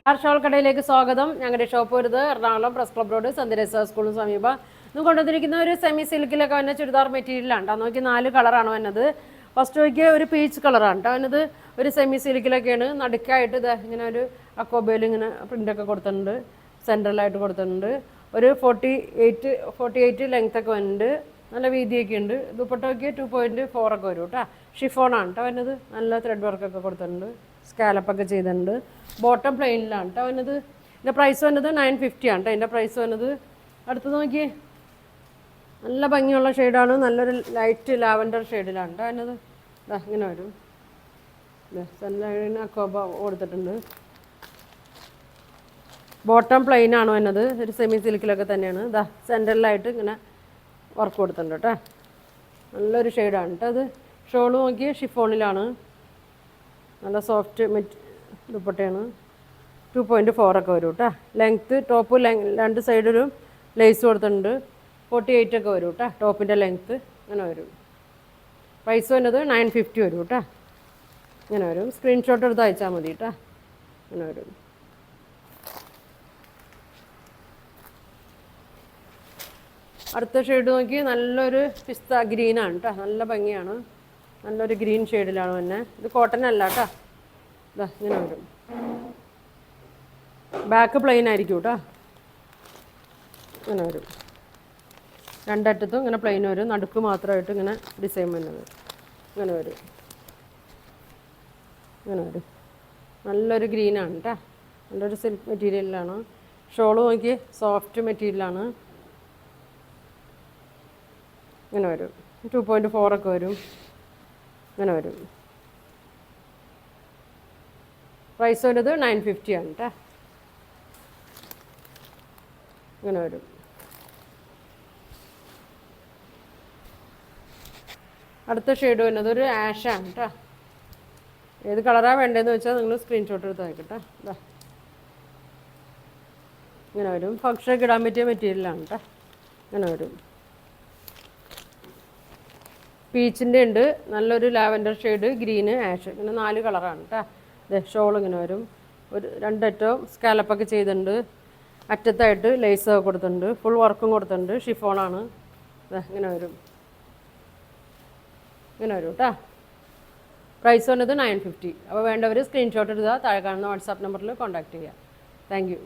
Shawl കടയിലേക്ക് സ്വാഗതം. ഞങ്ങളുടെ ഷോപ്പ് വരുന്നത് എറണാകുളം പ്രസ് ക്ലബ് റോഡ് സന്ധ്യരസ സ്കൂളിന് സമീപം. ഇന്ന് കൊണ്ടുവന്നിരിക്കുന്ന ഒരു സെമി സിൽക്കിലൊക്കെ വന്ന ചുരിദാർ മെറ്റീരിയലാണ് കേട്ടോ. നോക്കി 4 കളറാണ് വന്നത്. ഫസ്റ്റ് നോക്കിയ ഒരു പീച്ച് കളറാണ് കേട്ടോ വന്നത്. ഒരു സെമി സിൽക്കിലൊക്കെയാണ്. നടുക്കായിട്ട് ഇങ്ങനെ ഒരു അക്കോബയിൽ ഇങ്ങനെ പ്രിൻ്റൊക്കെ കൊടുത്തിട്ടുണ്ട്. സെൻട്രലായിട്ട് കൊടുത്തിട്ടുണ്ട്. ഒരു 48 ലെങ്ത് ഒക്കെ വരുന്നുണ്ട്. നല്ല വീതിയൊക്കെ ഉണ്ട്. ദുപ്പട്ടയ്ക്ക് 2.4 ഒക്കെ വരും കേട്ടോ. ഷിഫോണാണ് കേട്ടോ വരുന്നത്. നല്ല ത്രെഡ് വർക്കൊക്കെ കൊടുത്തിട്ടുണ്ട്. സ്കാലപ്പൊക്കെ ചെയ്തിട്ടുണ്ട്. ബോട്ടം പ്ലെയിനിലാണ് കേട്ടോ വന്നത്. ഇതിൻ്റെ പ്രൈസ് വന്നത് 950 ആണ് കേട്ടോ. ഇതിൻ്റെ പ്രൈസ് വന്നത്. അടുത്ത് നോക്കിയേ, നല്ല ഭംഗിയുള്ള ഷെയ്ഡാണ്. നല്ലൊരു ലൈറ്റ് ലാവൻഡർ ഷെയ്ഡിലാണ് കേട്ടോ വന്നത്. ഇങ്ങനെ വരും. സൺലൈഡിന് അക്കോബ കൊടുത്തിട്ടുണ്ട്. ബോട്ടം പ്ലെയിനാണ് വന്നത്. ഒരു സെമി സിൽക്കിലൊക്കെ തന്നെയാണ്. സെൻറ്ററിലായിട്ട് ഇങ്ങനെ വർക്ക് കൊടുത്തിട്ടുണ്ട് കേട്ടോ. നല്ലൊരു ഷെയ്ഡാണ് കേട്ടോ അത്. ഷോള് നോക്കി ഷിഫോണിലാണ്. നല്ല സോഫ്റ്റ് ദുപ്പട്ടയാണ്. 2.4 ഒക്കെ വരും കേട്ടോ. ലെങ്ത്ത് ടോപ്പ് രണ്ട് സൈഡൊരു ലേസ് കൊടുത്തിട്ടുണ്ട്. 48 ഒക്കെ വരും കേട്ടോ ടോപ്പിൻ്റെ ലെങ്ത്ത്. അങ്ങനെ വരും. പ്രൈസ് വന്നത് 950 വരും കേട്ടോ. ഇങ്ങനെ വരും. സ്ക്രീൻഷോട്ട് എടുത്ത് അയച്ചാൽ മതി കേട്ടോ. ഇങ്ങനെ വരും. അടുത്ത ഷെയ്ഡ് നോക്കി നല്ലൊരു പിസ്ത ഗ്രീനാണ് കേട്ടോ. നല്ല ഭംഗിയാണ്. നല്ലൊരു ഗ്രീൻ ഷെയ്ഡിലാണ് തന്നെ. ഇത് കോട്ടൺ അല്ല കേട്ടോ. ഇങ്ങനെ വരും. ബാക്ക് പ്ലെയിൻ ആയിരിക്കും കേട്ടോ. ഇങ്ങനെ വരും. രണ്ടറ്റത്തും ഇങ്ങനെ പ്ലെയിൻ വരും. നടുക്ക് മാത്രമായിട്ട് ഇങ്ങനെ ഡിസൈൻ വരുന്നത്. ഇങ്ങനെ വരും. ഇങ്ങനെ വരും. നല്ലൊരു ഗ്രീനാണ് കേട്ടോ. നല്ലൊരു സിൽക്ക് മെറ്റീരിയലിലാണ്. ഷോള് നോക്കി സോഫ്റ്റ് മെറ്റീരിയലാണ്. ഇങ്ങനെ വരും. 2.4 ഒക്കെ വരും. ഇങ്ങനെ വരും. പ്രൈസ് വരുന്നത് 950 ആണ് കേട്ടോ. ഇങ്ങനെ വരും. അടുത്ത ഷെയ്ഡ് വരുന്നത് ഒരു ആഷാണ് കേട്ടോ. ഏത് കളറാണ് വേണ്ടതെന്ന് വെച്ചാൽ നിങ്ങൾ സ്ക്രീൻഷോട്ട് എടുത്ത് നോക്കട്ടെ. ഇങ്ങനെ വരും. ഫംഗ്ഷനൊക്കെ ഇടാൻ പറ്റിയ മെറ്റീരിയലാണ് കേട്ടോ. ഇങ്ങനെ വരും. പീച്ചിൻ്റെ ഉണ്ട്. നല്ലൊരു ലാവൻഡർ ഷെയ്ഡ്, ഗ്രീന്, ആഷ്. ഇങ്ങനെ 4 കളറാണ് കേട്ടോ. ഷോൾ ഇങ്ങനെ വരും. ഒരു രണ്ടറ്റവും സ്കാലപ്പൊക്കെ ചെയ്തിട്ടുണ്ട്. അറ്റത്തായിട്ട് ലേസ് കൊടുത്തിട്ടുണ്ട്. ഫുൾ വർക്കും കൊടുത്തിട്ടുണ്ട്. ഷിഫോണാണ്. ഇങ്ങനെ വരും. ഇങ്ങനെ വരും കേട്ടോ. പ്രൈസ് വന്നത് 950. അപ്പോൾ വേണ്ടവർ സ്ക്രീൻഷോട്ട് എടുത്താൽ താഴെ കാണുന്ന വാട്സാപ്പ് നമ്പറിൽ കോൺടാക്റ്റ് ചെയ്യുക. Thank you.